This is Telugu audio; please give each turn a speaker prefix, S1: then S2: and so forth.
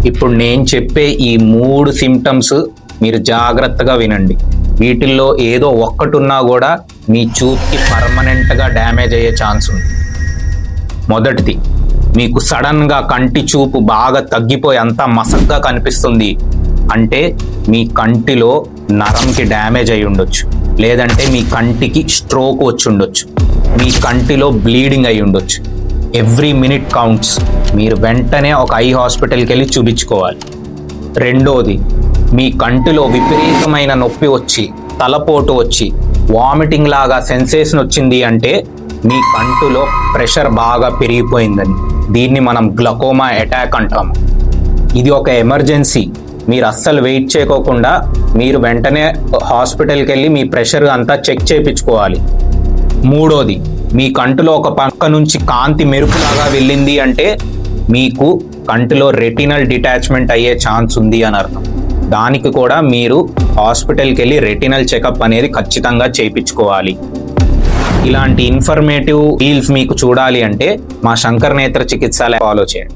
S1: ఇప్పుడు నేను చెప్పే ఈ 3 సిమ్టమ్స్ మీరు జాగ్రత్తగా వినండి. వీటిల్లో ఏదో ఒక్కటున్నా కూడా మీ చూపుకి పర్మనెంట్గా డ్యామేజ్ అయ్యే ఛాన్స్ ఉంది. మొదటిది, మీకు సడన్గా కంటి చూపు బాగా తగ్గిపోయి అంతా మసగ్గా కనిపిస్తుంది అంటే మీ కంటిలో నరంకి డ్యామేజ్ అయి ఉండొచ్చు, లేదంటే మీ కంటికి స్ట్రోక్ వచ్చి ఉండొచ్చు, మీ కంటిలో బ్లీడింగ్ అయి ఉండొచ్చు. Every minute counts. మీరు వెంటనే ఒక ఐ హాస్పిటల్కి వెళ్ళి చూపించుకోవాలి. రెండోది, మీ కంటిలో విపరీతమైన నొప్పి వచ్చి, తలపోటు వచ్చి, వామిటింగ్ లాగా సెన్సేషన్ వచ్చింది అంటే మీ కంటిలో ప్రెషర్ బాగా పెరిగిపోయిందని. దీన్ని మనం గ్లకోమా అటాక్ అంటాము. ఇది ఒక ఎమర్జెన్సీ. మీరు అస్సలు వెయిట్ చేయకోకుండా మీరు వెంటనే హాస్పిటల్కి వెళ్ళి మీ ప్రెషర్ అంతా చెక్ చేయించుకోవాలి. మూడోది, మీ కంటిలో ఒక పక్క నుంచి కాంతి మెరుపులాగా వెళ్ళింది అంటే మీకు కంటిలో రెటినల్ డిటాచ్మెంట్ అయ్యే ఛాన్స్ ఉంది అని అర్థం. దానికి కూడా మీరు హాస్పిటల్కి వెళ్ళి రెటినల్ చెకప్ అనేది ఖచ్చితంగా చేయించుకోవాలి. ఇలాంటి ఇన్ఫర్మేటివ్ డీల్స్ మీకు చూడాలి అంటే మా శంకర్ నేత్ర చికిత్సాలయ ఫాలో చేయండి.